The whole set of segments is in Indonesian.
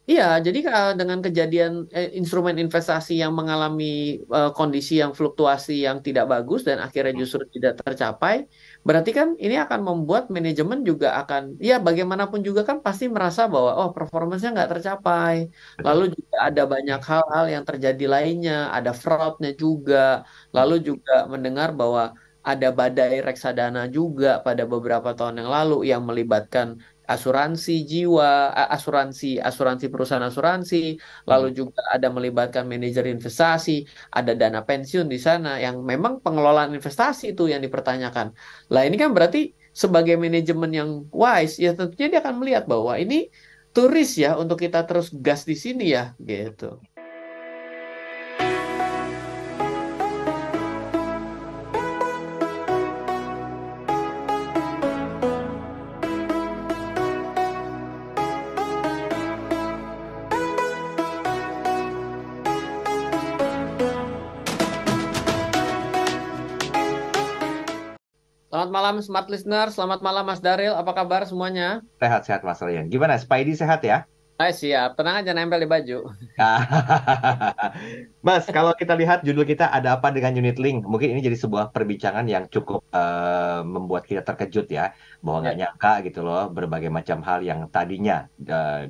Iya, jadi dengan kejadian instrumen investasi yang mengalami kondisi yang fluktuasi yang tidak bagus dan akhirnya Hmm. justru tidak tercapai, berarti kan ini akan membuat manajemen juga akan, ya bagaimanapun juga kan pasti merasa bahwa oh performanya nggak tercapai. Lalu Betul. juga ada banyak hal-hal yang terjadi lainnya, ada fraudnya juga, lalu Hmm. juga mendengar bahwa ada badai reksadana juga pada beberapa tahun yang lalu yang melibatkan asuransi jiwa, asuransi asuransi perusahaan asuransi, lalu Hmm. juga ada melibatkan manajer investasi, ada dana pensiun di sana yang memang pengelolaan investasi itu yang dipertanyakan. Lah ini kan berarti sebagai manajemen yang wise ya tentunya dia akan melihat bahwa ini turis ya untuk kita terus gas di sini ya gitu. Selamat malam smart listener, selamat malam Mas Daril, apa kabar semuanya? Sehat-sehat Mas Rian. Gimana? Spidey sehat ya? Saya siap, tenang aja nempel di baju. Mas, kalau kita lihat judul kita ada apa dengan unit link, mungkin ini jadi sebuah perbincangan yang cukup membuat kita terkejut ya, bahwa nggak Ya. nyangka gitu loh, berbagai macam hal yang tadinya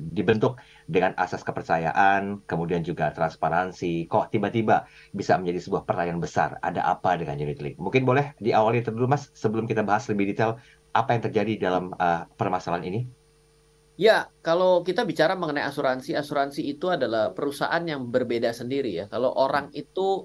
dibentuk dengan asas kepercayaan, kemudian juga transparansi, kok tiba-tiba bisa menjadi sebuah pertanyaan besar, ada apa dengan unit link? Mungkin boleh diawali dulu Mas, sebelum kita bahas lebih detail apa yang terjadi dalam permasalahan ini? Ya, kalau kita bicara mengenai asuransi, asuransi itu adalah perusahaan yang berbeda sendiri ya. Kalau orang itu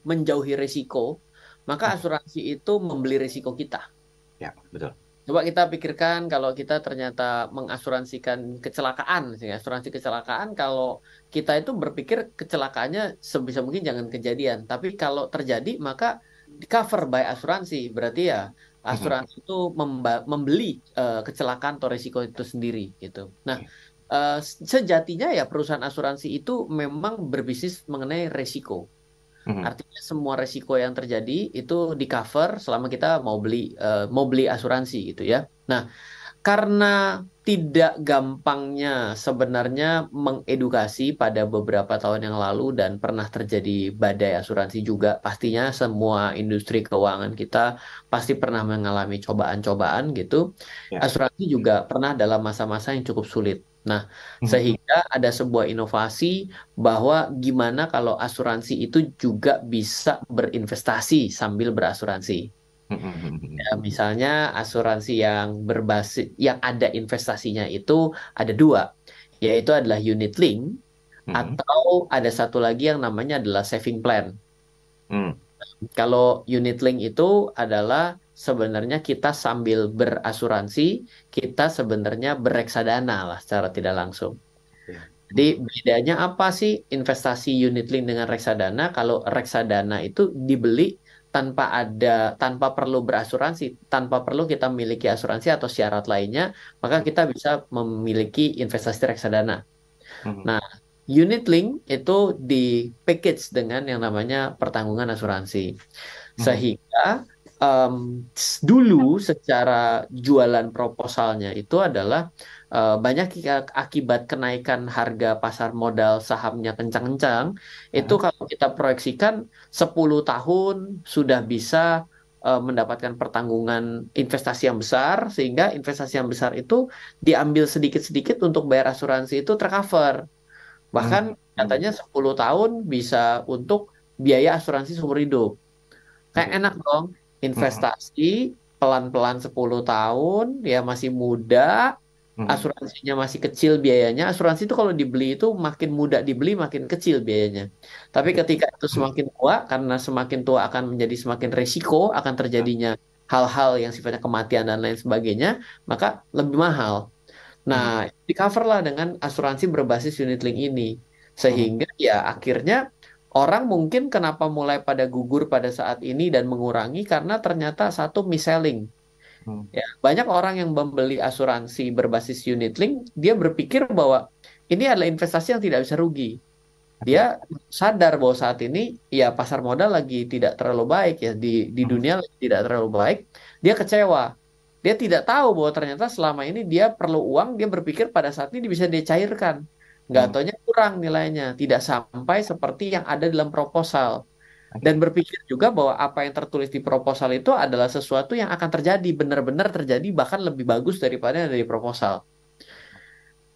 menjauhi risiko, maka asuransi itu membeli risiko kita. Ya, betul. Coba kita pikirkan kalau kita ternyata mengasuransikan kecelakaan, sih, asuransi kecelakaan, kalau kita itu berpikir kecelakaannya sebisa mungkin jangan kejadian. Tapi kalau terjadi, maka di cover by asuransi. Berarti ya asuransi itu membeli kecelakaan atau risiko itu sendiri gitu. Nah, sejatinya ya perusahaan asuransi itu memang berbisnis mengenai risiko. Artinya semua resiko yang terjadi itu di cover selama kita mau beli asuransi gitu ya. Nah, karena tidak gampangnya sebenarnya mengedukasi pada beberapa tahun yang lalu dan pernah terjadi badai asuransi juga, pastinya semua industri keuangan kita pasti pernah mengalami cobaan-cobaan gitu. Ya. Asuransi juga pernah dalam masa-masa yang cukup sulit. Nah, sehingga ada sebuah inovasi bahwa gimana kalau asuransi itu juga bisa berinvestasi sambil berasuransi. Ya, misalnya asuransi yang berbasis yang ada investasinya itu ada dua, yaitu adalah unit link atau ada satu lagi yang namanya adalah saving plan. Kalau unit link itu adalah sebenarnya kita sambil berasuransi, kita sebenarnya bereksadana lah secara tidak langsung. Jadi bedanya apa sih investasi unit link dengan reksadana? Kalau reksadana itu dibeli tanpa perlu berasuransi, tanpa perlu kita memiliki asuransi atau syarat lainnya, maka kita bisa memiliki investasi reksadana. Nah, unit link itu di package dengan yang namanya pertanggungan asuransi. Sehingga em, dulu secara jualan proposalnya itu adalah banyak akibat kenaikan harga pasar modal sahamnya kencang-kencang, itu kalau kita proyeksikan 10 tahun sudah bisa mendapatkan pertanggungan investasi yang besar, sehingga investasi yang besar itu diambil sedikit-sedikit untuk bayar asuransi itu tercover. Bahkan katanya 10 tahun bisa untuk biaya asuransi seumur hidup. Kayak Oke. enak dong, investasi pelan-pelan 10 tahun, ya masih muda, asuransinya masih kecil biayanya. Asuransi itu kalau dibeli itu makin muda dibeli, makin kecil biayanya. Tapi ketika itu semakin tua, karena semakin tua akan menjadi semakin risiko, akan terjadinya hal-hal yang sifatnya kematian dan lain sebagainya, maka lebih mahal. Nah, di cover lah dengan asuransi berbasis unit link ini. Sehingga ya akhirnya orang mungkin kenapa mulai pada gugur pada saat ini dan mengurangi karena ternyata satu mis-selling. Ya, banyak orang yang membeli asuransi berbasis unit link, dia berpikir bahwa ini adalah investasi yang tidak bisa rugi. Dia Oke. sadar bahwa saat ini ya pasar modal lagi tidak terlalu baik ya di dunia lagi tidak terlalu baik. Dia kecewa. Dia tidak tahu bahwa ternyata selama ini dia perlu uang, dia berpikir pada saat ini bisa dicairkan. nggak Hmm. taunya kurang nilainya, tidak sampai seperti yang ada dalam proposal. Dan Oke. berpikir juga bahwa apa yang tertulis di proposal itu adalah sesuatu yang akan terjadi, benar-benar terjadi, bahkan lebih bagus daripada yang ada di proposal.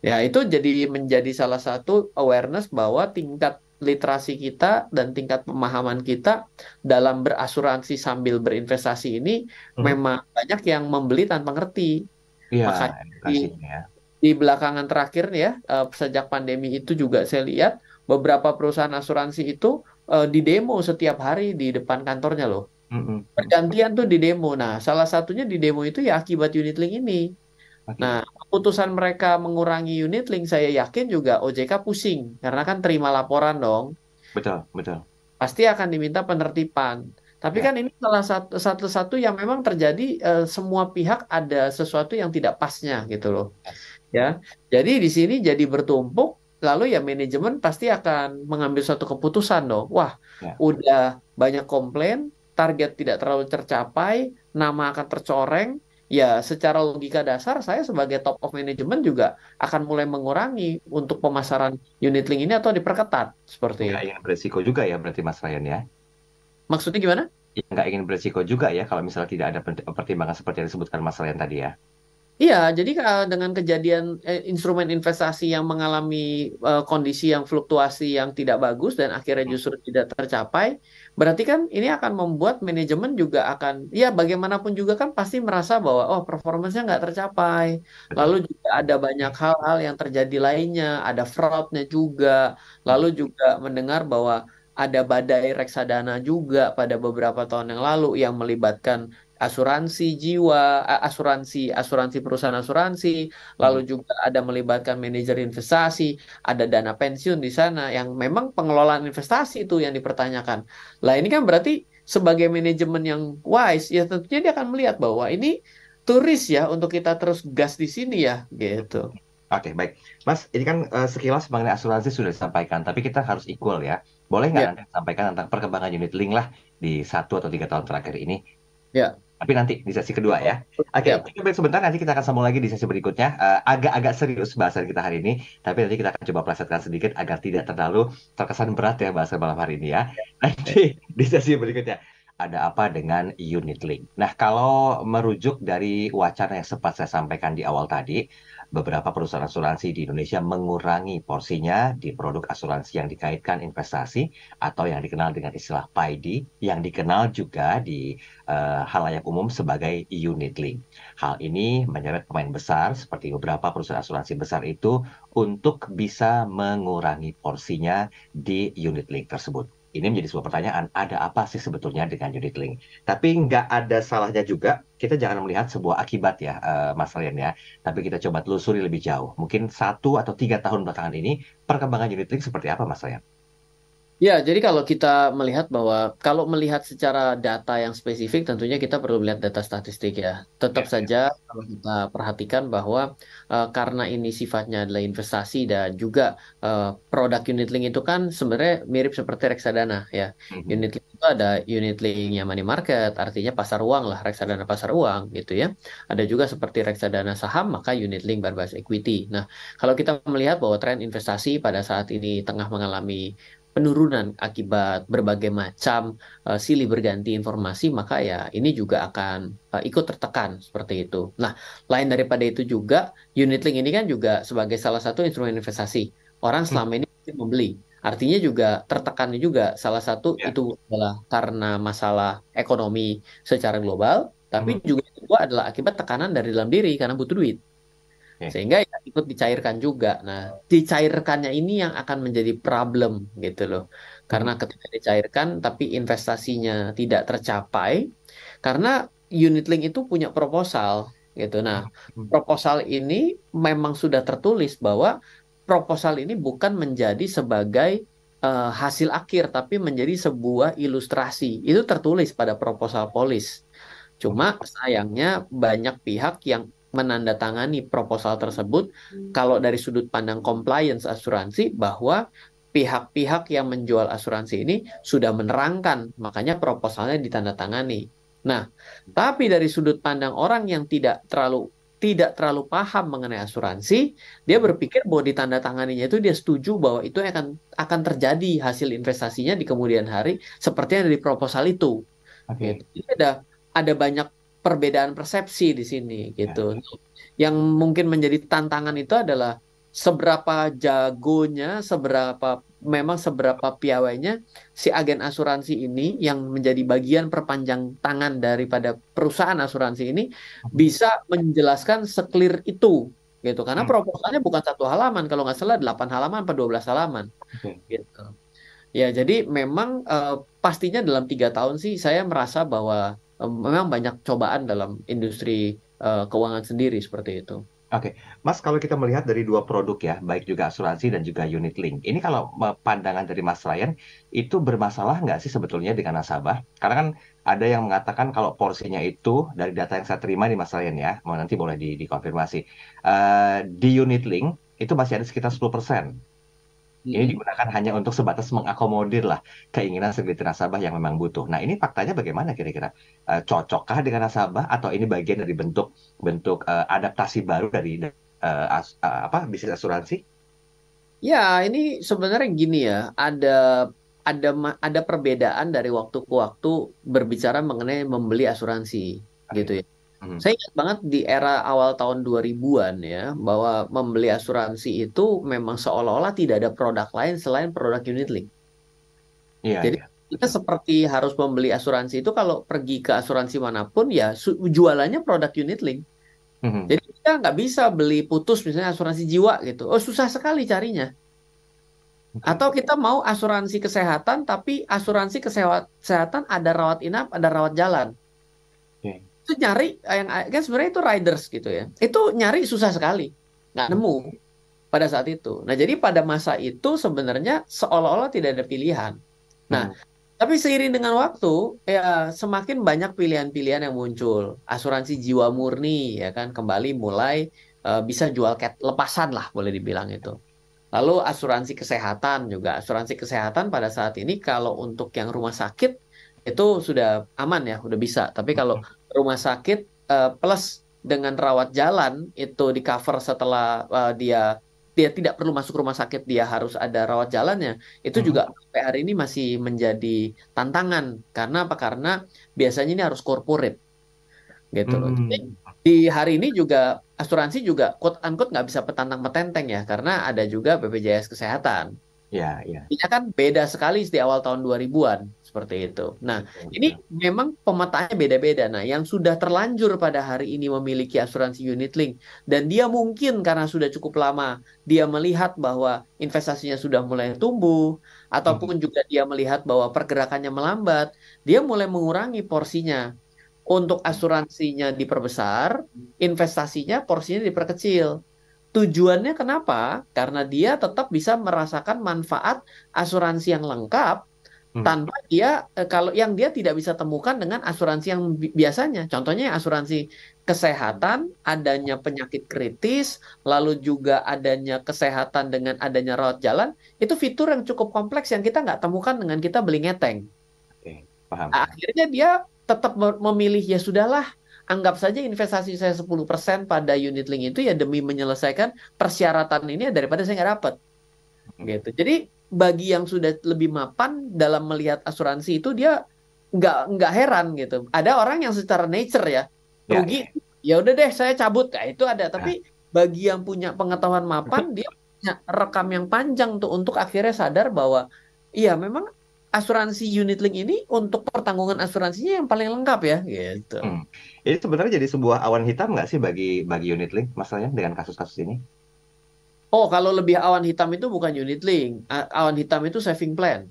Ya, itu jadi menjadi salah satu awareness bahwa tingkat literasi kita dan tingkat pemahaman kita dalam berasuransi sambil berinvestasi ini Mhm. memang banyak yang membeli tanpa ngerti. Iya, Makanya edukasinya ya. di belakangan terakhir nih ya, sejak pandemi itu juga saya lihat beberapa perusahaan asuransi itu didemo setiap hari di depan kantornya loh. Mhm, mhm. Pergantian tuh di demo. Nah, salah satunya di demo itu ya akibat unit link ini. Nah, Oke, keputusan mereka mengurangi unit link saya yakin juga OJK pusing karena kan terima laporan dong, betul, betul. pasti akan diminta penertiban. Tapi Ya. kan ini salah satu yang memang terjadi, semua pihak ada sesuatu yang tidak pasnya gitu loh. Yes. Ya. Jadi di sini jadi bertumpuk, lalu ya manajemen pasti akan mengambil suatu keputusan dong. Wah, Ya. udah banyak komplain, target tidak terlalu tercapai, nama akan tercoreng. Ya, secara logika dasar saya sebagai top of management juga akan mulai mengurangi untuk pemasaran unit link ini atau diperketat seperti Nggak itu. ingin beresiko juga ya berarti Mas Ryan ya. Maksudnya gimana? Ya, nggak ingin beresiko juga ya kalau misalnya tidak ada pertimbangan seperti yang disebutkan Mas Ryan tadi ya. Iya, jadi dengan kejadian instrumen investasi yang mengalami kondisi yang fluktuasi yang tidak bagus dan akhirnya Hmm, justru tidak tercapai, berarti kan ini akan membuat manajemen juga akan, ya bagaimanapun juga kan pasti merasa bahwa oh performanya nggak tercapai. Lalu betul. juga ada banyak hal-hal yang terjadi lainnya, ada fraudnya juga, Hmm, lalu juga mendengar bahwa ada badai reksadana juga pada beberapa tahun yang lalu yang melibatkan asuransi jiwa, asuransi asuransi perusahaan asuransi, lalu hmm. juga ada melibatkan manajer investasi, ada dana pensiun di sana yang memang pengelolaan investasi itu yang dipertanyakan. Lah ini kan berarti sebagai manajemen yang wise ya tentunya dia akan melihat bahwa ini turis ya untuk kita terus gas di sini ya gitu. Oke, baik. Mas, ini kan sekilas mengenai asuransi sudah disampaikan, tapi kita harus equal ya. Boleh nggak Ya, nanti sampaikan tentang perkembangan unit link lah di 1 atau 3 tahun terakhir ini? ya. Tapi nanti di sesi kedua ya. Oke, Siap. kita break sebentar. Nanti kita akan sambung lagi di sesi berikutnya. Agak-agak serius bahasan kita hari ini, tapi nanti kita akan coba plesetkan sedikit agar tidak terlalu terkesan berat ya bahasan malam hari ini ya. Nanti di sesi berikutnya ada apa dengan unit link. Nah, kalau merujuk dari wacana yang sempat saya sampaikan di awal tadi, beberapa perusahaan asuransi di Indonesia mengurangi porsinya di produk asuransi yang dikaitkan investasi atau yang dikenal dengan istilah PAID, yang dikenal juga di halayak umum sebagai unit link. Hal ini menyeret pemain besar seperti beberapa perusahaan asuransi besar itu untuk bisa mengurangi porsinya di unit link tersebut. Ini menjadi sebuah pertanyaan, ada apa sih sebetulnya dengan unit link? Tapi nggak ada salahnya juga, kita jangan melihat sebuah akibat ya, Mas Rian ya. Tapi kita coba telusuri lebih jauh. Mungkin 1 atau 3 tahun belakangan ini, perkembangan unit link seperti apa, Mas Rian? Ya, jadi kalau kita melihat bahwa kalau melihat secara data yang spesifik, tentunya kita perlu melihat data statistik ya. Tetap Ya, ya. saja kalau kita perhatikan bahwa karena ini sifatnya adalah investasi dan juga produk unit link itu kan sebenarnya mirip seperti reksadana ya. Mhm. Unit link itu ada unit linknya money market, artinya pasar uang lah, reksadana pasar uang gitu ya. Ada juga seperti reksadana saham, maka unit link berbasis equity. Nah, kalau kita melihat bahwa tren investasi pada saat ini tengah mengalami penurunan akibat berbagai macam silih berganti informasi, maka ya ini juga akan ikut tertekan seperti itu. Nah, lain daripada itu juga, unit link ini kan juga sebagai salah satu instrumen investasi. Orang selama ini mungkin membeli. Artinya juga tertekan juga. Salah satu Ya. itu adalah karena masalah ekonomi secara global, tapi Mhm. juga yang kedua adalah akibat tekanan dari dalam diri karena butuh duit. Oke. Sehingga ya ikut dicairkan juga. Nah, dicairkannya ini yang akan menjadi problem gitu loh. Karena Mhm. ketika dicairkan tapi investasinya tidak tercapai, karena unit link itu punya proposal gitu. Nah, Mhm. proposal ini memang sudah tertulis bahwa proposal ini bukan menjadi sebagai hasil akhir, tapi menjadi sebuah ilustrasi. Itu tertulis pada proposal polis. Cuma Mhm. sayangnya banyak pihak yang menandatangani proposal tersebut kalau dari sudut pandang compliance asuransi bahwa pihak-pihak yang menjual asuransi ini sudah menerangkan, makanya proposalnya ditandatangani. Nah, tapi dari sudut pandang orang yang tidak terlalu tidak terlalu paham mengenai asuransi, dia berpikir bahwa ditandatanganinya itu dia setuju bahwa itu akan terjadi hasil investasinya di kemudian hari seperti yang ada di proposal itu. Gitu. Oke. Jadi ada banyak perbedaan persepsi di sini Ya. gitu. Yang mungkin menjadi tantangan itu adalah seberapa jagonya, seberapa piawainya si agen asuransi ini yang menjadi bagian perpanjang tangan daripada perusahaan asuransi ini bisa menjelaskan seklir itu gitu. Karena Hmm, proposalnya bukan satu halaman, kalau nggak salah 8 halaman atau 12 halaman oke. gitu. Ya, jadi memang pastinya dalam 3 tahun sih saya merasa bahwa memang banyak cobaan dalam industri keuangan sendiri seperti itu. Oke, Mas, kalau kita melihat dari dua produk ya, baik juga asuransi dan juga unit link. Ini kalau pandangan dari Mas Ryan, itu bermasalah nggak sih sebetulnya dengan nasabah? Karena kan ada yang mengatakan kalau porsinya itu, dari data yang saya terima nih Mas Ryan ya, mau nanti boleh dikonfirmasi. Di unit link, itu masih ada sekitar 10%. Ini Mm-mm. digunakan hanya untuk sebatas mengakomodir lah keinginan segelintir nasabah yang memang butuh. Nah, ini faktanya bagaimana kira-kira? Cocokkah dengan nasabah atau ini bagian dari bentuk bentuk adaptasi baru dari apa bisnis asuransi? Ya, ini sebenarnya gini ya, ada perbedaan dari waktu ke waktu berbicara mengenai membeli asuransi gitu Oke. ya. Hmm. Saya ingat banget di era awal tahun 2000-an ya, bahwa membeli asuransi itu memang seolah-olah tidak ada produk lain selain produk unit link. Iya, Jadi iya, kita betul. seperti harus membeli asuransi itu kalau pergi ke asuransi manapun ya jualannya produk unit link. Mhm. Jadi kita nggak bisa beli putus misalnya asuransi jiwa gitu. Oh, susah sekali carinya. Oke. Atau kita mau asuransi kesehatan tapi asuransi kesehatan ada rawat inap, ada rawat jalan. Oke. Itu nyari yang kan sebenarnya itu riders gitu ya. Itu nyari susah sekali. Nggak Hmm. nemu pada saat itu. Nah, jadi pada masa itu sebenarnya seolah-olah tidak ada pilihan. Nah, Hmm. tapi seiring dengan waktu, ya semakin banyak pilihan-pilihan yang muncul. Asuransi jiwa murni, ya kan, kembali mulai bisa jual lepasan lah, boleh dibilang itu. Lalu asuransi kesehatan juga. Asuransi kesehatan pada saat ini kalau untuk yang rumah sakit itu sudah aman ya, udah bisa. Tapi kalau rumah sakit plus dengan rawat jalan itu di cover setelah dia dia tidak perlu masuk rumah sakit, dia harus ada rawat jalannya. Itu Mhm. juga sampai hari ini masih menjadi tantangan. Karena apa? Karena biasanya ini harus corporate gitu loh. Jadi Hmm. di hari ini juga asuransi juga quote unquote nggak bisa petantang petenteng ya karena ada juga BPJS Kesehatan. Ya, ya. Ini kan beda sekali di awal tahun 2000-an seperti itu. Nah, Betul, ini betul. memang pemetaannya beda-beda. Nah, yang sudah terlanjur pada hari ini memiliki asuransi unit link dan dia mungkin karena sudah cukup lama dia melihat bahwa investasinya sudah mulai tumbuh Mhm. ataupun juga dia melihat bahwa pergerakannya melambat, dia mulai mengurangi porsinya. Untuk asuransinya diperbesar, investasinya porsinya diperkecil. Tujuannya kenapa? Karena dia tetap bisa merasakan manfaat asuransi yang lengkap Hmm. tanpa dia kalau yang dia tidak bisa temukan dengan asuransi yang biasanya. Contohnya asuransi kesehatan, adanya penyakit kritis, lalu juga adanya kesehatan dengan adanya rawat jalan, itu fitur yang cukup kompleks yang kita nggak temukan dengan kita beli ngeteng. Oke, paham, paham. Akhirnya dia tetap memilih ya sudahlah, anggap saja investasi saya 10% pada unit link itu ya demi menyelesaikan persyaratan ini daripada saya nggak dapat Hmm. gitu. Jadi bagi yang sudah lebih mapan dalam melihat asuransi itu dia nggak heran gitu. Ada orang yang secara nature ya Ya, rugi, ya. ya udah deh saya cabut kayak itu ada. Tapi Nah, bagi yang punya pengetahuan mapan dia punya rekam yang panjang tuh untuk akhirnya sadar bahwa iya memang asuransi unit link ini untuk pertanggungan asuransinya yang paling lengkap ya gitu. hmm. Ini sebenarnya jadi sebuah awan hitam nggak sih bagi bagi unit link, masalahnya dengan kasus-kasus ini? Oh, kalau lebih awan hitam itu bukan unit link. Awan hitam itu saving plan.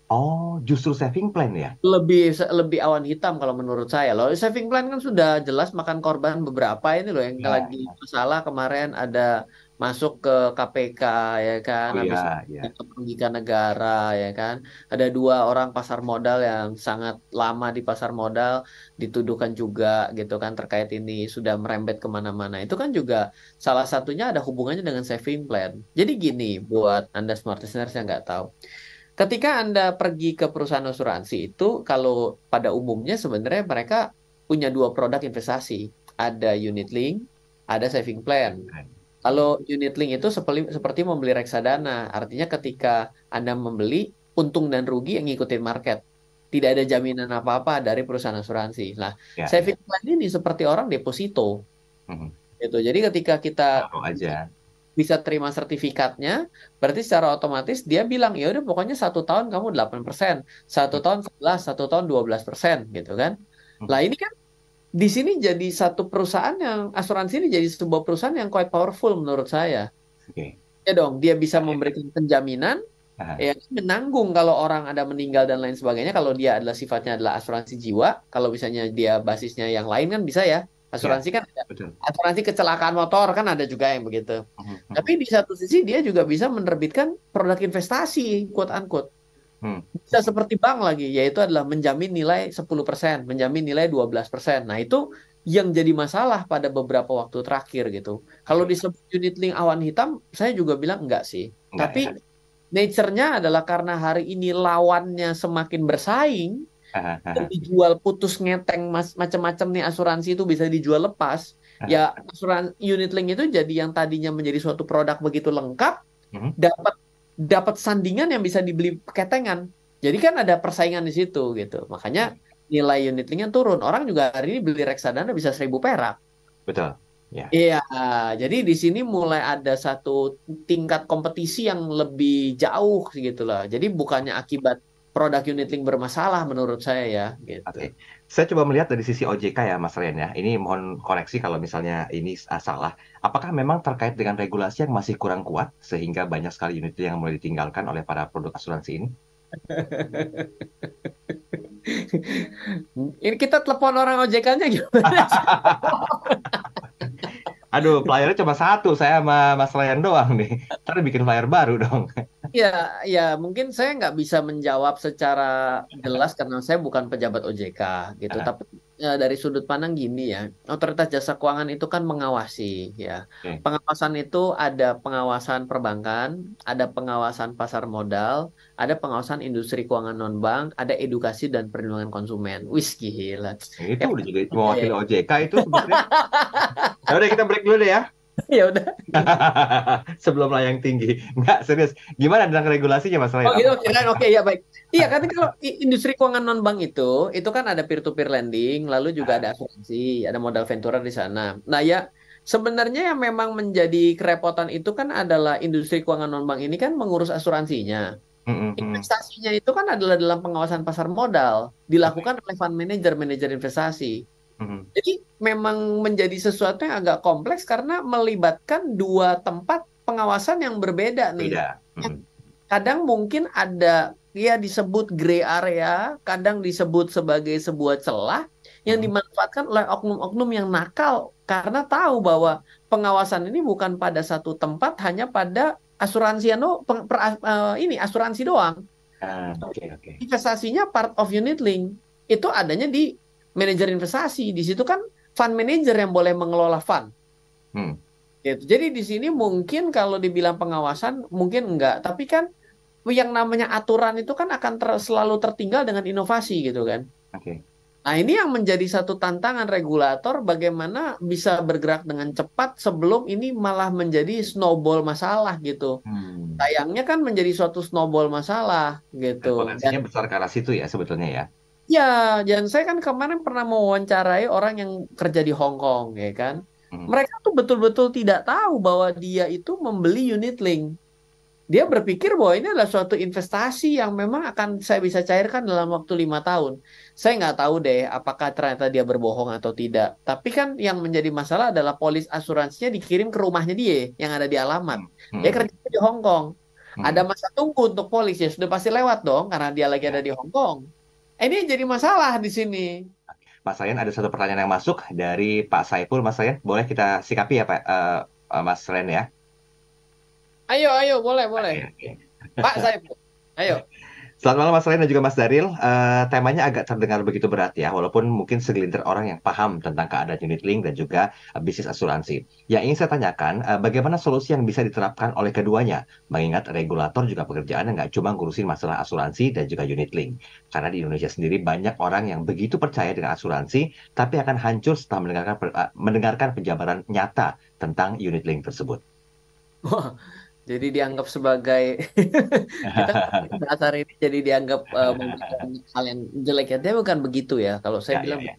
Oh, justru saving plan ya? Lebih lebih awan hitam kalau menurut saya loh. Saving plan kan sudah jelas makan korban beberapa ini loh yang Ya. lagi masalah kemarin ada masuk ke KPK ya kan, Oh habis ya, itu ya. ke perugian negara ya kan. Ada 2 orang pasar modal yang sangat lama di pasar modal dituduhkan juga gitu kan terkait ini sudah merembet kemana-mana. Itu kan juga salah satunya ada hubungannya dengan saving plan. Jadi gini buat Anda smart listeners yang nggak tahu. Ketika Anda pergi ke perusahaan asuransi itu, kalau pada umumnya sebenarnya mereka punya 2 produk investasi. Ada unit link, ada saving plan. Kalau unit link itu seperti membeli reksadana, artinya ketika Anda membeli, untung dan rugi yang ngikutin market. Tidak ada jaminan apa-apa dari perusahaan asuransi. Nah, Ya, ya. saving plan ini seperti orang deposito. Mhm. Gitu. Jadi ketika kita Taruh aja. bisa terima sertifikatnya, berarti secara otomatis dia bilang, ya udah pokoknya 1 tahun kamu 8%, 1 tahun 11, 1 tahun 12%, gitu kan. Lah Mhm. ini kan di sini jadi satu perusahaan yang asuransi ini jadi sebuah perusahaan yang quite powerful menurut saya. Oke. Ya dong, dia bisa Ya, ya. memberikan penjaminan, Aha. ya menanggung kalau orang ada meninggal dan lain sebagainya. Kalau dia adalah sifatnya adalah asuransi jiwa, kalau misalnya dia basisnya yang lain kan bisa ya. Ya, Asuransi kan ada. betul. Asuransi kecelakaan motor kan ada juga yang begitu. Mhm, Tapi mhm. di satu sisi dia juga bisa menerbitkan produk investasi, quote unquote. Hmm. Bisa seperti bank lagi, yaitu adalah menjamin nilai 10%, menjamin nilai 12%. Nah, itu yang jadi masalah pada beberapa waktu terakhir gitu. Kalau Oke. disebut unit link awan hitam, saya juga bilang enggak sih. Enggak Tapi ya. nature-nya adalah karena hari ini lawannya semakin bersaing, Aha, dan aha, dijual putus ngeteng macam-macam nih asuransi itu bisa dijual lepas. Ya, aha. asuransi unit link itu jadi yang tadinya menjadi suatu produk begitu lengkap, Mhm. dapat dapat sandingan yang bisa dibeli ketengan. Jadi kan ada persaingan di situ gitu. Makanya Ya, nilai unit linknya turun. Orang juga hari ini beli reksadana bisa 1.000 perak. betul. Ya. Iya, jadi di sini mulai ada satu tingkat kompetisi yang lebih jauh gitu lah. Jadi bukannya akibat produk unit link bermasalah menurut saya ya gitu. Oke. Saya coba melihat dari sisi OJK ya, Mas Ren ya. Ini mohon koreksi kalau misalnya ini salah. Apakah memang terkait dengan regulasi yang masih kurang kuat sehingga banyak sekali unit yang mulai ditinggalkan oleh para produk asuransi ini? Ini kita telepon orang OJK-nya gimana? Aduh, flyernya cuma satu, saya sama Mas Ryan doang nih. Ntar bikin flyer baru dong. Ya, ya mungkin saya nggak bisa menjawab secara jelas karena saya bukan pejabat OJK gitu. Ah, Tapi ya, dari sudut pandang gini ya, Otoritas Jasa Keuangan itu kan mengawasi ya. oke. Pengawasan itu ada pengawasan perbankan, ada pengawasan pasar modal, ada pengawasan industri keuangan non-bank, ada edukasi dan perlindungan konsumen. Wis gila. Itu Ya, udah jadi ya, mewakili OJK itu sebenarnya. Ya udah kita break dulu deh ya. ya udah. Sebelum layang tinggi. Enggak, serius. Gimana dengan regulasinya Mas Oh Ryan? gitu, Apa? oke kan? Oke, ya baik. Iya, kan kalau industri keuangan non bank itu kan ada peer-to-peer lending, lalu juga ada Ah, asuransi, ada modal ventura di sana. Nah ya, sebenarnya yang memang menjadi kerepotan itu kan adalah industri keuangan non bank ini kan mengurus asuransinya. mm, mm, mm. Investasinya itu kan adalah dalam pengawasan pasar modal, Oke. dilakukan oleh fund manager, manajer investasi. Mm, Jadi memang menjadi sesuatu yang agak kompleks karena melibatkan dua tempat pengawasan yang berbeda nih. beda. Mm, Kadang mungkin ada ya disebut gray area, kadang disebut sebagai sebuah celah yang mm. dimanfaatkan oleh oknum-oknum yang nakal karena tahu bahwa pengawasan ini bukan pada satu tempat, hanya pada asuransi ini asuransi doang. Ah, oke, oke. Investasinya part of unit link itu adanya di manajer investasi. Di situ kan fund manager yang boleh mengelola fund. Hmm, Gitu. Jadi di sini mungkin kalau dibilang pengawasan mungkin enggak, tapi kan yang namanya aturan itu kan akan selalu tertinggal dengan inovasi gitu kan. oke. Nah, ini yang menjadi satu tantangan regulator bagaimana bisa bergerak dengan cepat sebelum ini malah menjadi snowball masalah gitu. Hmm. Sayangnya kan menjadi suatu snowball masalah gitu. Dan Dan potensinya besar ke arah situ ya sebetulnya ya. ya, dan saya kan kemarin pernah mewawancarai orang yang kerja di Hong Kong ya kan. Hmm. Mereka tuh betul-betul tidak tahu bahwa dia itu membeli unit link. Dia berpikir bahwa ini adalah suatu investasi yang memang akan saya bisa cairkan dalam waktu 5 tahun. Saya nggak tahu deh apakah ternyata dia berbohong atau tidak. Tapi kan yang menjadi masalah adalah polis asuransinya dikirim ke rumahnya dia yang ada di alamat. Hmm. Dia Hmm. kerja di Hong Kong. Ada Hmm. masa tunggu untuk polis ya sudah pasti lewat dong karena dia lagi ada Ya. di Hong Kong. Ini yang jadi masalah di sini. Mas Ryan ada satu pertanyaan yang masuk dari Pak Saiful. Mas Ryan, boleh kita sikapi ya Pak, Mas Ryan ya? Ayo, ayo, boleh, boleh. Oke, oke. Pak, saya. Ayo. Selamat malam Mas Ren dan juga Mas Daril. Temanya agak terdengar begitu berat ya, walaupun mungkin segelintir orang yang paham tentang keadaan unit link dan juga bisnis asuransi. Yang ingin saya tanyakan, bagaimana solusi yang bisa diterapkan oleh keduanya? Mengingat regulator juga pekerjaannya nggak cuma ngurusin masalah asuransi dan juga unit link. Karena di Indonesia sendiri banyak orang yang begitu percaya dengan asuransi, tapi akan hancur setelah mendengarkan penjabaran nyata tentang unit link tersebut. Wah, jadi dianggap sebagai kita dasar ini jadi dianggap memberikan hal yang jelek ya. Tapi bukan begitu ya. Kalau saya Ya, ya, bilang ya.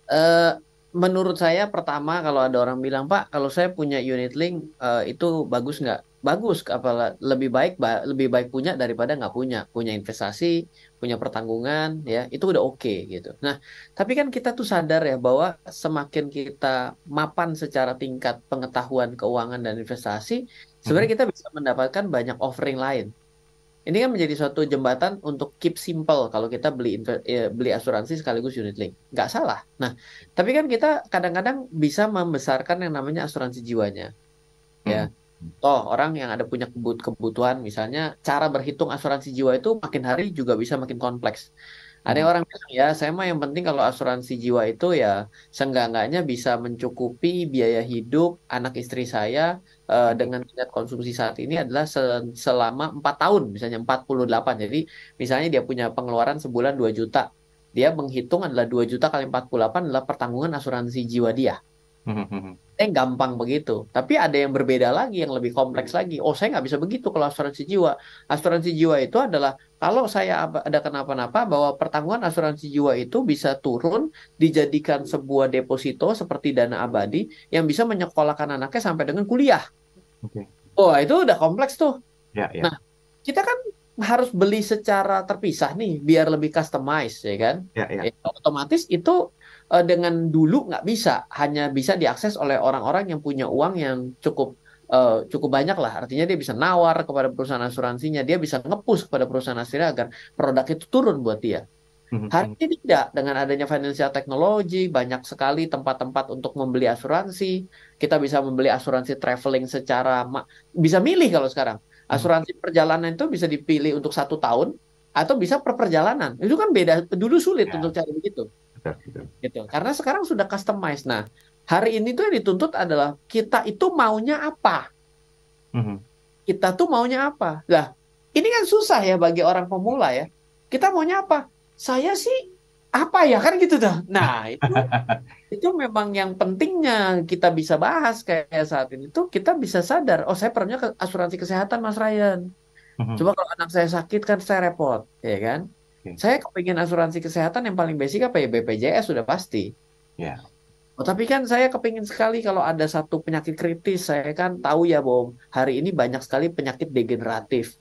eh menurut saya pertama kalau ada orang bilang Pak, kalau saya punya unit link itu bagus nggak? Bagus, apalah lebih baik punya daripada nggak punya. Punya investasi, punya pertanggungan, ya itu udah oke gitu. Nah, tapi kan kita tuh sadar ya bahwa semakin kita mapan secara tingkat pengetahuan keuangan dan investasi, Mhm. sebenarnya kita bisa mendapatkan banyak offering lain. Ini kan menjadi suatu jembatan untuk keep simple kalau kita beli asuransi sekaligus unit link. Nggak salah. Nah, tapi kan kita kadang-kadang bisa membesarkan yang namanya asuransi jiwanya. Ya, Mhm. toh orang yang ada punya kebutuhan, misalnya cara berhitung asuransi jiwa itu makin hari juga bisa makin kompleks. Ada Mhm. orang bilang ya, saya mah yang penting kalau asuransi jiwa itu ya seenggak-enggaknya bisa mencukupi biaya hidup anak istri saya Mhm. dengan tingkat konsumsi saat ini adalah selama 4 tahun, misalnya 48. Jadi misalnya dia punya pengeluaran sebulan 2 juta. Dia menghitung adalah 2 juta kali 48 adalah pertanggungan asuransi jiwa dia. Mhm. Mhm. Gampang begitu. Tapi ada yang berbeda lagi, yang lebih kompleks lagi. Oh, saya nggak bisa begitu kalau asuransi jiwa. Asuransi jiwa itu adalah kalau saya ada kenapa-napa, bahwa pertanggungan asuransi jiwa itu bisa turun, dijadikan sebuah deposito seperti dana abadi yang bisa menyekolahkan anaknya sampai dengan kuliah. Oke. Oh, itu udah kompleks tuh. Ya, ya. Nah, kita kan harus beli secara terpisah nih, biar lebih customize, ya kan? Ya, ya. Otomatis itu dengan dulu nggak bisa, hanya bisa diakses oleh orang-orang yang punya uang yang cukup banyak lah. Artinya dia bisa nawar kepada perusahaan asuransinya, dia bisa ngepush kepada perusahaan asuransi agar produk itu turun buat dia. Mhm. Hari Mhm. ini tidak, dengan adanya financial technology, banyak sekali tempat-tempat untuk membeli asuransi. Kita bisa membeli asuransi traveling bisa milih kalau sekarang. Mhm. Asuransi perjalanan itu bisa dipilih untuk 1 tahun atau bisa per perjalanan. Itu kan beda. Dulu sulit untuk Ya, cari begitu, betul, betul. gitu. Karena sekarang sudah customize. Nah, hari ini tuh yang dituntut adalah kita itu maunya apa? Mhm. Kita tuh maunya apa? Lah, ini kan susah ya bagi orang pemula ya. Kita maunya apa? Saya sih apa ya kan gitu tuh. Nah, itu memang yang pentingnya kita bisa bahas kayak saat ini tuh kita bisa sadar, oh saya perlunya asuransi kesehatan Mas Ryan. Mhm. Coba kalau anak saya sakit kan saya repot, ya kan? Oke. Saya kepingin asuransi kesehatan yang paling basic apa ya BPJS sudah pasti. Ya. Oh, tapi kan saya kepingin sekali kalau ada satu penyakit kritis, saya kan tahu ya Bom, hari ini banyak sekali penyakit degeneratif.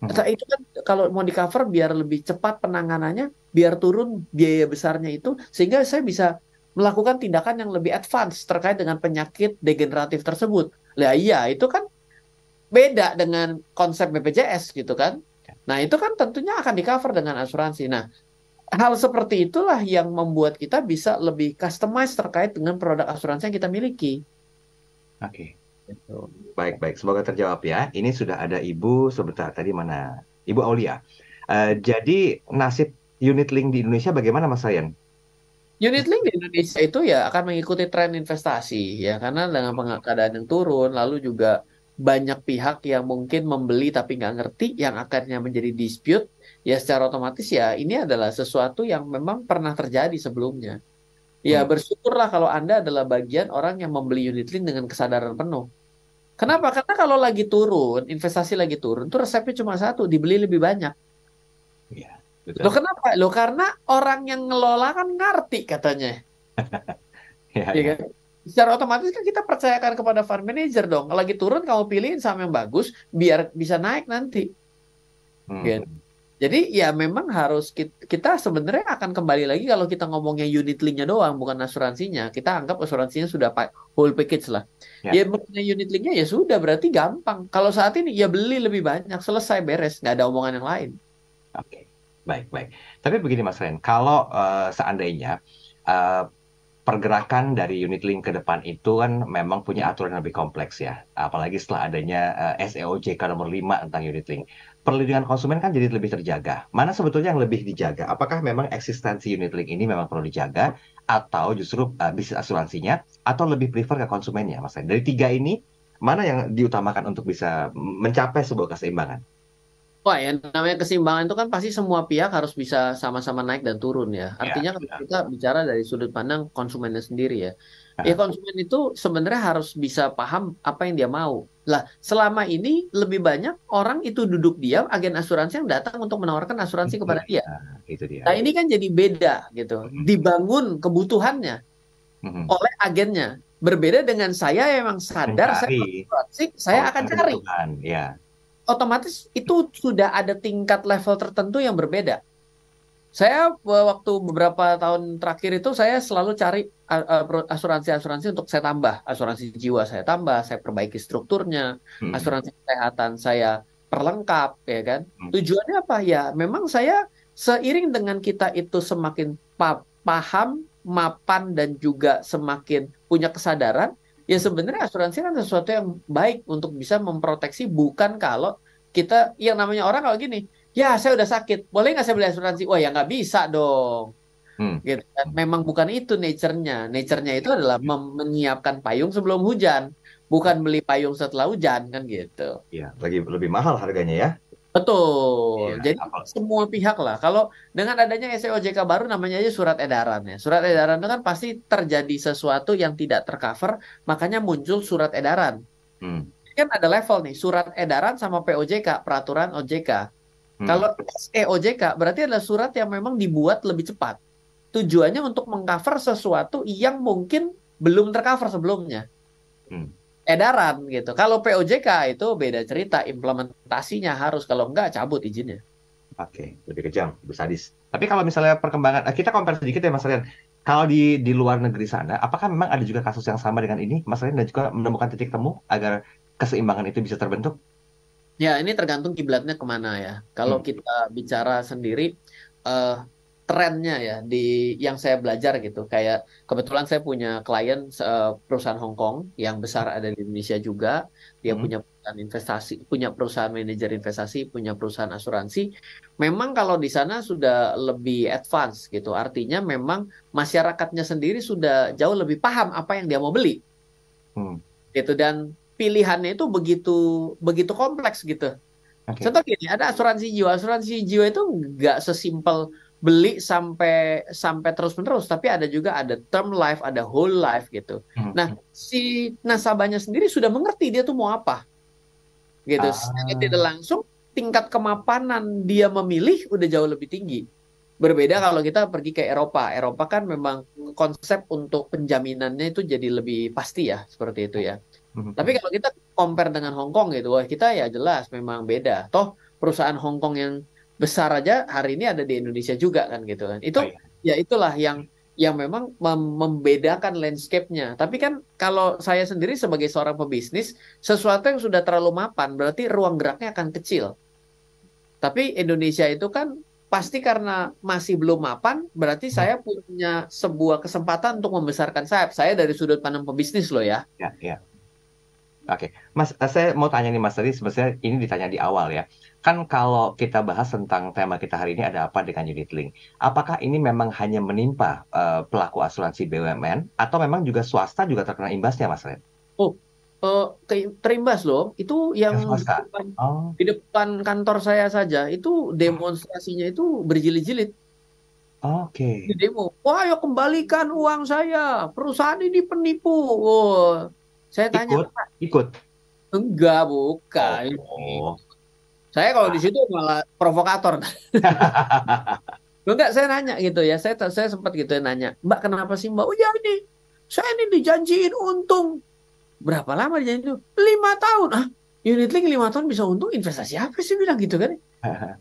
Atau Mhm. itu kan kalau mau di cover biar lebih cepat penanganannya, biar turun biaya besarnya itu, sehingga saya bisa melakukan tindakan yang lebih advance terkait dengan penyakit degeneratif tersebut. Lah iya, itu kan beda dengan konsep BPJS gitu kan. Nah, itu kan tentunya akan di cover dengan asuransi. Nah, hal seperti itulah yang membuat kita bisa lebih customize terkait dengan produk asuransi yang kita miliki. Oke. Gitu. Baik, baik. Semoga terjawab ya. Ini sudah ada Ibu sebentar. Tadi mana? Ibu Aulia. Jadi nasib unit link di Indonesia bagaimana Mas Ryan? Unit link di Indonesia itu ya akan mengikuti tren investasi ya karena dengan keadaan yang turun lalu juga banyak pihak yang mungkin membeli tapi nggak ngerti yang akhirnya menjadi dispute ya secara otomatis ya ini adalah sesuatu yang memang pernah terjadi sebelumnya. Ya Hmm. bersyukurlah kalau Anda adalah bagian orang yang membeli unit link dengan kesadaran penuh. Kenapa? Karena kalau lagi turun, investasi lagi turun, tuh resepnya cuma satu, dibeli lebih banyak. Ya, Loh betul. kenapa? Loh karena orang yang ngelola kan ngerti katanya. Ya, Iya ya. kan? Secara otomatis kan kita percayakan kepada fund manager dong. Kalau lagi turun kamu pilihin saham yang bagus biar bisa naik nanti. Gitu. Hmm. Jadi ya memang harus kita sebenarnya akan kembali lagi kalau kita ngomongnya unit linknya doang bukan asuransinya. Kita anggap asuransinya sudah whole package lah. Ya Ya, mengenai unit linknya ya sudah berarti gampang. Kalau saat ini ya beli lebih banyak selesai beres nggak ada omongan yang lain. oke. Baik, baik. Tapi begini Mas Ren, kalau seandainya eh, pergerakan dari unit link ke depan itu kan memang punya aturan yang lebih kompleks ya. Apalagi setelah adanya SEOJK nomor 5 tentang unit link. Perlindungan konsumen kan jadi lebih terjaga. Mana sebetulnya yang lebih dijaga? Apakah memang eksistensi unit link ini memang perlu dijaga atau justru bisnis asuransinya atau lebih prefer ke konsumennya, Mas? Dari tiga ini, mana yang diutamakan untuk bisa mencapai sebuah keseimbangan? Wah, yang namanya keseimbangan itu kan pasti semua pihak harus bisa sama-sama naik dan turun ya. Ya, Artinya kalau ya. kita bicara dari sudut pandang konsumennya sendiri ya. Ya Ah, konsumen itu sebenarnya harus bisa paham apa yang dia mau. Lah, selama ini lebih banyak orang itu duduk diam, agen asuransi yang datang untuk menawarkan asuransi itu kepada dia. dia, itu dia. Nah, ini kan jadi beda gitu. Mhm, Dibangun kebutuhannya mhm. oleh agennya. Berbeda dengan saya yang memang sadar saya Mencari asuransi, saya akan solusi cari. kebutuhan, ya. Otomatis itu sudah ada tingkat level tertentu yang berbeda. Saya waktu beberapa tahun terakhir itu saya selalu cari asuransi-asuransi untuk saya tambah. Asuransi jiwa saya tambah, saya perbaiki strukturnya, Mhm, asuransi kesehatan saya perlengkap, ya kan. mhm. Tujuannya apa? Ya, memang saya seiring dengan kita itu semakin paham, mapan, dan juga semakin punya kesadaran, ya sebenarnya asuransi kan sesuatu yang baik untuk bisa memproteksi, bukan kalau kita, yang namanya orang kalau gini, ya, saya udah sakit. Boleh nggak saya beli asuransi? Wah, ya nggak bisa dong. Hmm. Gitu kan. Hmm. Memang bukan itu nature-nya. Nature-nya itu adalah Ya, menyiapkan payung sebelum hujan. Bukan beli payung setelah hujan, kan gitu. ya, lagi lebih mahal harganya ya. Betul. Iya, Jadi apa? semua pihak lah. Kalau dengan adanya SEOJK baru namanya aja surat edaran ya. Surat edaran itu kan pasti terjadi sesuatu yang tidak tercover, makanya muncul surat edaran. Hmm. Ini kan ada level nih, surat edaran sama POJK, peraturan OJK. Hmm. Kalau SEOJK berarti adalah surat yang memang dibuat lebih cepat. Tujuannya untuk mengcover sesuatu yang mungkin belum tercover sebelumnya. Hmm. Edaran gitu. Kalau POJK itu beda cerita, implementasinya harus, kalau enggak cabut izinnya. Oke, lebih kejam, lebih sadis. Tapi kalau misalnya perkembangan, kita compare sedikit ya Mas Rian. Kalau di luar negeri sana, apakah memang ada juga kasus yang sama dengan ini, Mas Rian, dan juga menemukan titik temu agar keseimbangan itu bisa terbentuk? Ya, ini tergantung kiblatnya kemana ya. Kalau Hmm. kita bicara sendiri, eh, trennya ya di yang saya belajar gitu. Kayak kebetulan saya punya klien perusahaan Hong Kong yang besar ada di Indonesia juga. Dia Hmm. punya perusahaan investasi, punya perusahaan manajer investasi, punya perusahaan asuransi. Memang kalau di sana sudah lebih advance gitu. Artinya memang masyarakatnya sendiri sudah jauh lebih paham apa yang dia mau beli Hmm. gitu, dan pilihannya itu begitu begitu kompleks gitu. Oke. Contoh gini, ada asuransi jiwa. Asuransi jiwa itu nggak sesimpel beli sampai sampai terus-menerus, tapi ada juga ada term life, ada whole life gitu. Hmm. Nah, Hmm. si nasabahnya sendiri sudah mengerti dia tuh mau apa gitu. Secara tidak Ah. langsung tingkat kemapanan dia memilih udah jauh lebih tinggi. Berbeda kalau kita pergi ke Eropa. Eropa kan memang konsep untuk penjaminannya itu jadi lebih pasti ya, seperti itu ya. Hmm. Tapi Hmm. kalau kita compare dengan Hong Kong gitu, wah kita ya jelas memang beda. Toh perusahaan Hong Kong yang besar aja hari ini ada di Indonesia juga kan gitu kan. Itu Oh iya. ya itulah yang memang membedakan landscape-nya. Tapi kan kalau saya sendiri sebagai seorang pebisnis, sesuatu yang sudah terlalu mapan berarti ruang geraknya akan kecil. Tapi Indonesia itu kan pasti karena masih belum mapan, berarti Hmm. saya punya sebuah kesempatan untuk membesarkan sayap. Saya dari sudut pandang pebisnis loh ya. Ya, ya. Oke, Mas, saya mau tanya nih Mas, tadi sebenarnya ini ditanya di awal ya. Kan kalau kita bahas tentang tema kita hari ini ada apa dengan unit link. Apakah ini memang hanya menimpa pelaku asuransi BUMN atau memang juga swasta juga terkena imbasnya, Mas Ren? Oh, terimbas loh. Itu yang Yang swasta. Oh, di depan kantor saya saja, itu demonstrasinya itu berjilid-jilid. Di oke. demo, wah ayo kembalikan uang saya, perusahaan ini penipu. Oh, saya tanya, Ikut, "Pak, ikut. enggak, bukan. Oh. Saya kalau di Ah. situ malah provokator." Enggak, saya nanya gitu ya. Saya sempat gitu ya nanya, "Mbak, kenapa sih Mbak?" "Oh ya ini, saya ini dijanjiin untung." "Berapa lama dijanjiin itu?" "5 tahun." "Ah, unit link 5 tahun bisa untung, investasi apa sih?" Bilang gitu kan.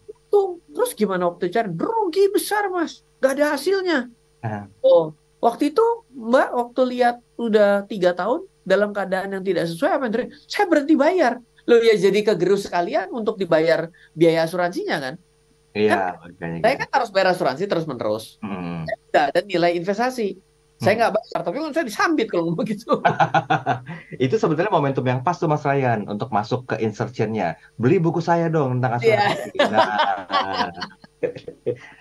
"Untung." "Terus gimana waktu cari?" "Rugi besar Mas, gak ada hasilnya." "Oh, waktu itu Mbak waktu lihat udah 3 tahun dalam keadaan yang tidak sesuai apa yang terjadi?" "Saya berhenti bayar." "Loh ya jadi kegerus sekalian untuk dibayar biaya asuransinya kan?" Iya, Kan makanya saya gitu. kan harus bayar asuransi terus-menerus. Hmm. Tidak ada nilai investasi. Saya nggak bayar, tapi kan saya disambit kalau ngomong begitu. Itu sebetulnya momentum yang pas tuh Mas Ryan untuk masuk ke insertionnya. Beli buku saya dong tentang Iya. asuransi. Nah,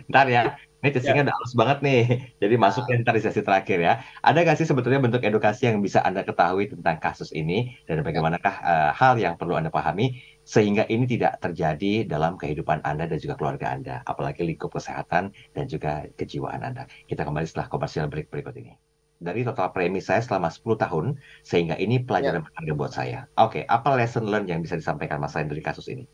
ntar ya. Ini Ya. cacingnya udah halus banget nih. Jadi masuk ya ntar di sesi terakhir ya. Ada nggak sih sebetulnya bentuk edukasi yang bisa Anda ketahui tentang kasus ini? Dan bagaimanakah hal yang perlu Anda pahami sehingga ini tidak terjadi dalam kehidupan Anda dan juga keluarga Anda. Apalagi lingkup kesehatan dan juga kejiwaan Anda. Kita kembali setelah komersial break berikut ini. Dari total premi saya selama 10 tahun, sehingga ini Ya. pelajaran berharga buat saya. Oke, apa lesson learn yang bisa disampaikan Mas Ryan dari kasus ini?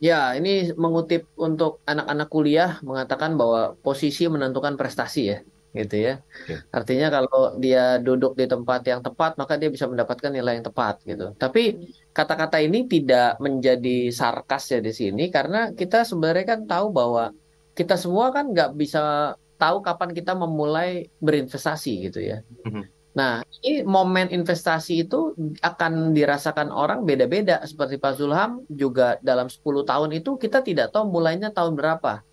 Ya, ini mengutip untuk anak-anak kuliah mengatakan bahwa posisi menentukan prestasi ya, gitu ya. Oke. Artinya kalau dia duduk di tempat yang tepat, maka dia bisa mendapatkan nilai yang tepat gitu. Tapi kata-kata ini tidak menjadi sarkas ya di sini, karena kita sebenarnya kan tahu bahwa kita semua kan nggak bisa tahu kapan kita memulai berinvestasi gitu ya. Mhm. Nah, ini momen investasi itu akan dirasakan orang beda-beda. Seperti Pak Zulham juga dalam 10 tahun itu kita tidak tahu mulainya tahun berapa.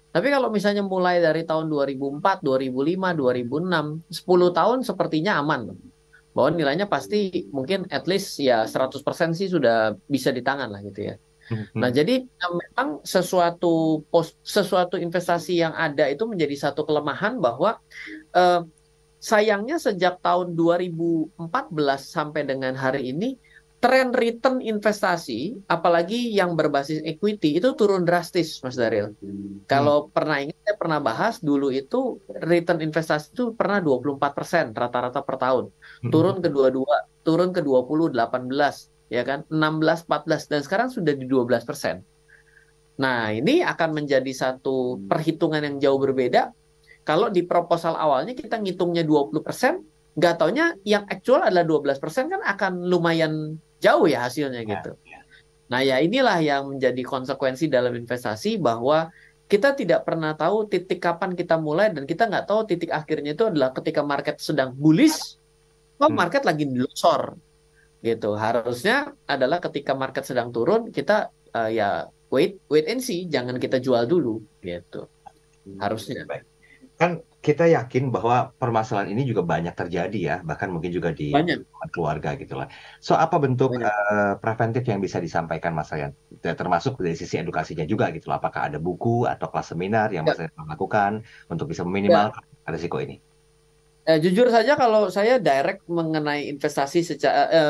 Tapi kalau misalnya mulai dari tahun 2004, 2005, 2006, 10 tahun sepertinya aman. Bahwa nilainya pasti mungkin at least ya 100% sih sudah bisa di tangan lah gitu ya. Nah, Mhm. jadi memang sesuatu investasi yang ada itu menjadi satu kelemahan bahwa eh, sayangnya sejak tahun 2014 sampai dengan hari ini, tren return investasi, apalagi yang berbasis equity, itu turun drastis, Mas Daril. Mhm. Kalau pernah ingat, saya pernah bahas dulu itu return investasi itu pernah 24% rata-rata per tahun. Mhm. Turun ke 22, turun ke 20, 18, ya kan? 16, 14, dan sekarang sudah di 12%. Nah, ini akan menjadi satu perhitungan yang jauh berbeda kalau di proposal awalnya kita ngitungnya 20%, nggak taunya yang actual adalah 12% kan akan lumayan jauh ya hasilnya Ya, gitu. ya. Nah ya inilah yang menjadi konsekuensi dalam investasi bahwa kita tidak pernah tahu titik kapan kita mulai dan kita nggak tahu titik akhirnya itu adalah ketika market sedang bullish, atau Hmm. market lagi losor gitu. Harusnya adalah ketika market sedang turun kita ya wait wait and see, jangan kita jual dulu gitu. Harusnya Baik. Kan kita yakin bahwa permasalahan ini juga banyak terjadi ya, bahkan mungkin juga di banyak keluarga gitu lah. So, apa bentuk banyak. preventif yang bisa disampaikan Mas Ryan? Termasuk dari sisi edukasinya juga gitu loh. Apakah ada buku atau kelas seminar yang Ya, Mas Ryan lakukan untuk bisa ya. meminimalkan risiko ini? Jujur saja kalau saya direct mengenai investasi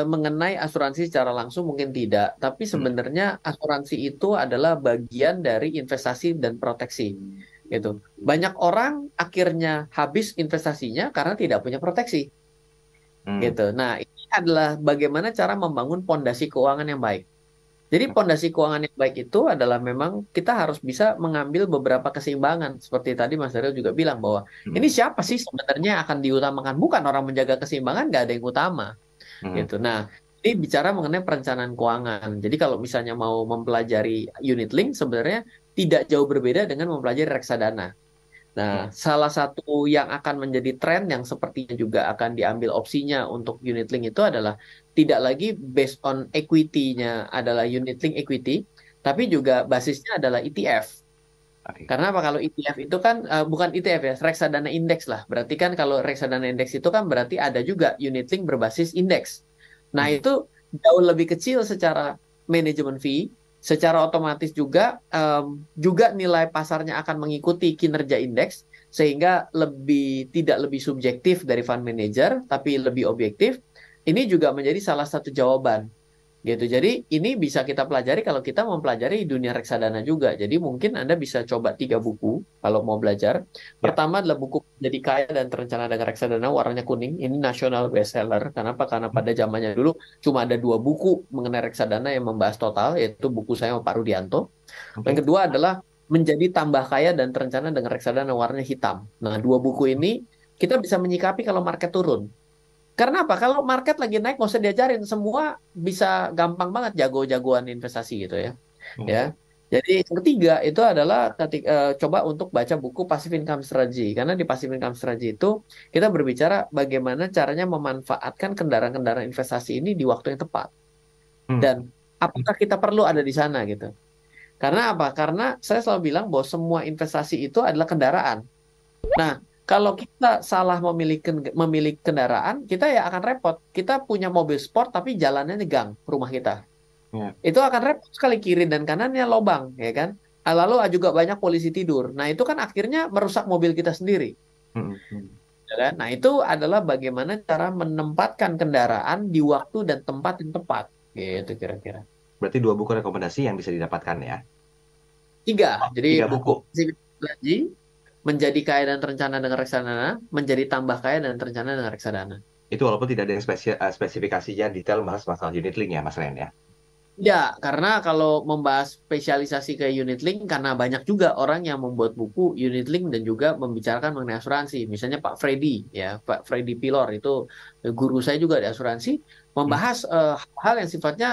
mengenai asuransi secara langsung mungkin tidak, tapi Hmm. sebenarnya asuransi itu adalah bagian dari investasi dan proteksi, gitu. Banyak orang akhirnya habis investasinya karena tidak punya proteksi, Hmm. gitu. Nah, ini adalah bagaimana cara membangun pondasi keuangan yang baik. Jadi pondasi keuangan yang baik itu adalah memang kita harus bisa mengambil beberapa keseimbangan. Seperti tadi Mas Daryl juga bilang bahwa Hmm. ini siapa sih sebenarnya yang akan diutamakan? Bukan orang menjaga keseimbangan, nggak ada yang utama Hmm. gitu. Nah, ini bicara mengenai perencanaan keuangan. Jadi kalau misalnya mau mempelajari unit link sebenarnya tidak jauh berbeda dengan mempelajari reksadana. Nah, Hmm. salah satu yang akan menjadi tren yang sepertinya juga akan diambil opsinya untuk unit link itu adalah tidak lagi based on equity-nya adalah unit link equity, tapi juga basisnya adalah ETF. Oke. Karena apa kalau ETF itu kan bukan ETF ya, reksadana indeks lah. Berarti kan kalau reksadana indeks itu kan berarti ada juga unit link berbasis indeks. Nah, Hmm. itu jauh lebih kecil secara manajemen fee, secara otomatis juga juga nilai pasarnya akan mengikuti kinerja indeks sehingga tidak lebih subjektif dari fund manager tapi lebih objektif. Ini juga menjadi salah satu jawaban gitu. Jadi ini bisa kita pelajari kalau kita mempelajari dunia reksadana juga. Jadi mungkin Anda bisa coba 3 buku kalau mau belajar. Ya. Pertama adalah buku Jadi Kaya dan Terencana dengan Reksadana, warnanya kuning. Ini nasional bestseller. Kenapa? Karena Hmm. pada zamannya dulu cuma ada 2 buku mengenai reksadana yang membahas total, yaitu buku saya sama Pak Rudianto. Yang Oke. kedua adalah Menjadi Tambah Kaya dan Terencana dengan Reksadana, warnanya hitam. Nah, 2 buku ini kita bisa menyikapi kalau market turun. Karena apa? Kalau market lagi naik, nggak usah diajarin. Semua bisa gampang banget jago-jagoan investasi gitu ya. Hmm. Ya. Jadi yang ketiga itu adalah coba untuk baca buku Passive Income Strategy. Karena di Passive Income Strategy itu kita berbicara bagaimana caranya memanfaatkan kendaraan-kendaraan investasi ini di waktu yang tepat. Hmm. Dan apakah kita perlu ada di sana gitu. Karena apa? Karena saya selalu bilang bahwa semua investasi itu adalah kendaraan. Nah, Kalau kita salah memilih kendaraan, kita ya akan repot. Kita punya mobil sport tapi jalannya di gang rumah kita. Ya. Itu akan repot sekali, kiri dan kanannya lobang, ya kan? Lalu juga banyak polisi tidur. Nah, itu kan akhirnya merusak mobil kita sendiri, Mm, mm. ya kan? Nah, itu adalah bagaimana cara menempatkan kendaraan di waktu dan tempat yang tepat, gitu kira-kira. Berarti 2 buku rekomendasi yang bisa didapatkan ya. Tiga, Oh, jadi 3 buku. buku Lagi, menjadi kaya dan terencana dengan reksadana, menjadi tambah kaya dan terencana dengan reksadana. Itu walaupun tidak ada yang spesifikasinya detail bahas masalah unit link ya, Mas Ren ya. Ya, karena kalau membahas spesialisasi ke unit link, karena banyak juga orang yang membuat buku unit link dan juga membicarakan mengenai asuransi. Misalnya Pak Freddy, ya, Pak Freddy Pilor itu guru saya juga di asuransi, Hmm, membahas hal yang sifatnya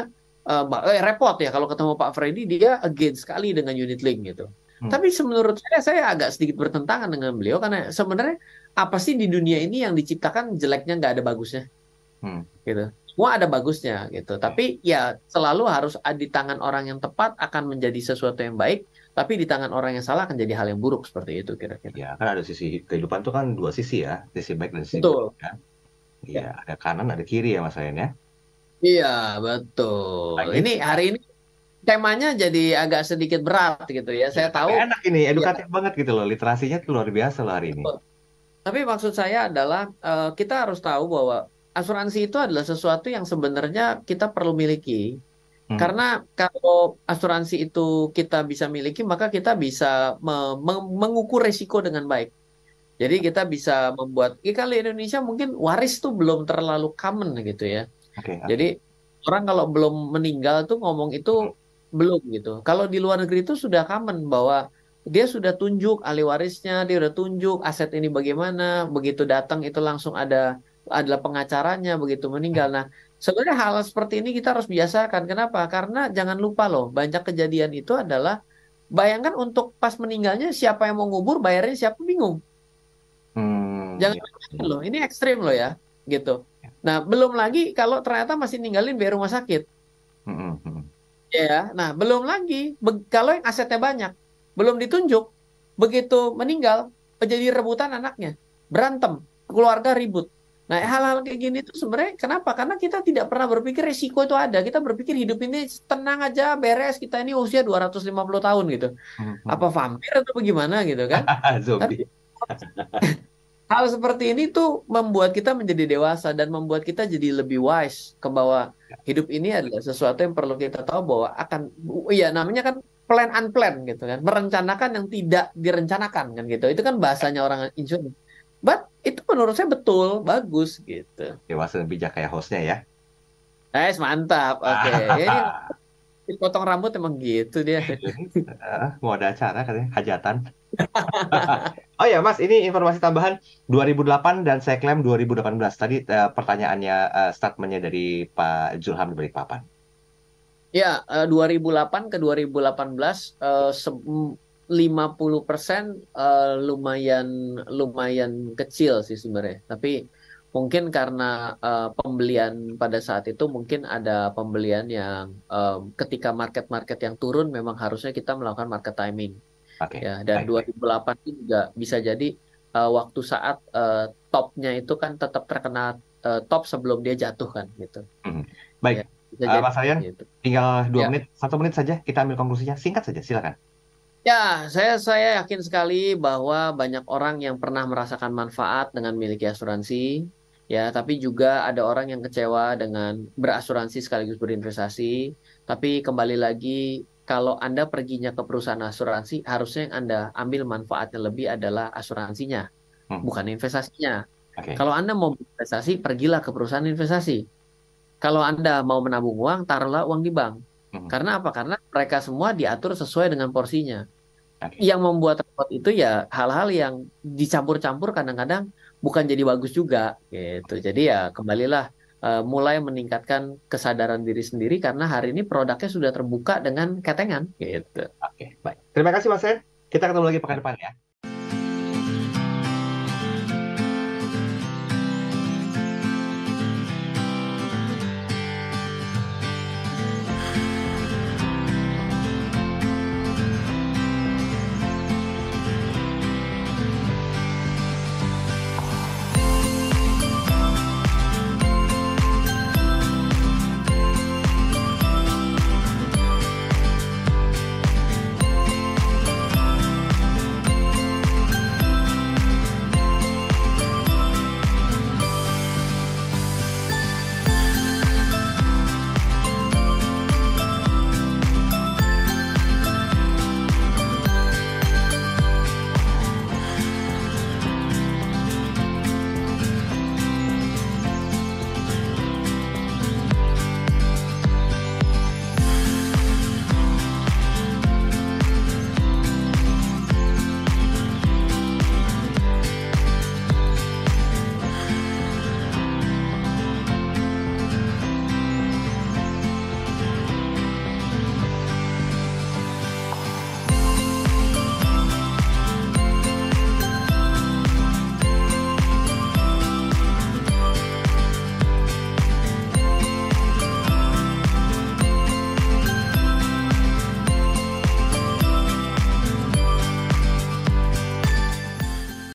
repot ya. Kalau ketemu Pak Freddy, dia against sekali dengan unit link gitu. hmm, Tapi menurut saya agak sedikit bertentangan dengan beliau karena sebenarnya apa sih di dunia ini yang diciptakan jeleknya nggak ada bagusnya hmm. gitu. Semua ada bagusnya gitu. Oke. Tapi ya selalu harus di tangan orang yang tepat akan menjadi sesuatu yang baik, tapi di tangan orang yang salah akan jadi hal yang buruk seperti itu kira-kira. Ya, kan ada sisi kehidupan tuh kan 2 sisi ya, sisi baik dan sisi buruk Betul. ya. Iya, Ya. ada kanan, ada kiri ya Mas Ren ya. Iya, betul. Lagi, Ini hari ini temanya jadi agak sedikit berat gitu ya. ya, Saya tapi tahu. enak ini, Ya, edukatif banget gitu loh. Literasinya tuh luar biasa loh hari ini. betul. Tapi maksud saya adalah kita harus tahu bahwa asuransi itu adalah sesuatu yang sebenarnya kita perlu miliki. Hmm, Karena kalau asuransi itu kita bisa miliki, maka kita bisa mengukur resiko dengan baik. Jadi kita bisa membuat, kalau Indonesia mungkin waris tuh belum terlalu common gitu ya. oke, Jadi oke. orang kalau belum meninggal tuh ngomong itu Hmm, belum gitu. Kalau di luar negeri itu sudah common bahwa dia sudah tunjuk ahli warisnya, dia udah tunjuk aset ini bagaimana, begitu datang itu langsung adalah pengacaranya begitu meninggal. Nah, sebenarnya hal seperti ini kita harus biasakan. Kenapa? Karena jangan lupa loh, banyak kejadian itu adalah bayangkan untuk pas meninggalnya siapa yang mau ngubur, bayarnya siapa bingung. Jangan ya. lupa loh, ini ekstrim loh ya, gitu. Nah, belum lagi kalau ternyata masih ninggalin biaya rumah sakit. Hmm, hmm, hmm. Ya, nah belum lagi kalau yang asetnya banyak, belum ditunjuk, begitu meninggal, jadi rebutan anaknya, berantem, keluarga ribut. Nah, hal-hal kayak gini tuh sebenarnya kenapa? Karena kita tidak pernah berpikir resiko itu ada. Kita berpikir hidup ini tenang aja, beres, kita ini usia 250 tahun gitu. Hmm, hmm. Apa vampir atau bagaimana gitu kan? Tapi Zombie. hal seperti ini tuh membuat kita menjadi dewasa dan membuat kita jadi lebih wise ke bahwa hidup ini adalah sesuatu yang perlu kita tahu bahwa akan, ya namanya kan plan unplanned gitu kan, merencanakan yang tidak direncanakan kan gitu. Itu kan bahasanya orang insurance. But itu menurut saya betul, bagus gitu. Dewasa dan bijak kayak hostnya ya. Nice, mantap. Oke. Ya, ini potong rambut emang gitu dia. Mau ada acara katanya, hajatan. Oh ya, Mas, ini informasi tambahan 2008 dan saya klaim 2018. Tadi pertanyaannya, statementnya dari Pak Zulham dari Balikpapan. Ya, 2008 ke 2018 50% lumayan lumayan kecil sih sebenarnya. Tapi mungkin karena pembelian pada saat itu mungkin ada pembelian yang ketika market-market yang turun memang harusnya kita melakukan market timing Oke, ya. Dan baik-baik. 2008 itu juga bisa jadi waktu saat topnya itu kan tetap terkena top sebelum dia jatuh kan gitu. Mhm. Baik, Ya, bisa jadi Mas Aryan, gitu. tinggal dua Ya. menit, 1 menit saja kita ambil konklusinya. Singkat saja, silakan. Ya, saya yakin sekali bahwa banyak orang yang pernah merasakan manfaat dengan memiliki asuransi, ya, tapi juga ada orang yang kecewa dengan berasuransi sekaligus berinvestasi. Tapi kembali lagi, kalau Anda perginya ke perusahaan asuransi, harusnya yang Anda ambil manfaatnya lebih adalah asuransinya, Hmm, bukan investasinya. oke. Kalau Anda mau berinvestasi, pergilah ke perusahaan investasi. Kalau Anda mau menabung uang, taruhlah uang di bank. Mhm, Karena apa? Karena mereka semua diatur sesuai dengan porsinya. oke. Yang membuat repot itu ya hal-hal yang dicampur-campur kadang-kadang bukan jadi bagus juga gitu. Jadi ya kembalilah mulai meningkatkan kesadaran diri sendiri karena hari ini produknya sudah terbuka dengan ketengan gitu. Oke, baik. Terima kasih, Mas Aryan. Kita ketemu lagi pekan depan ya.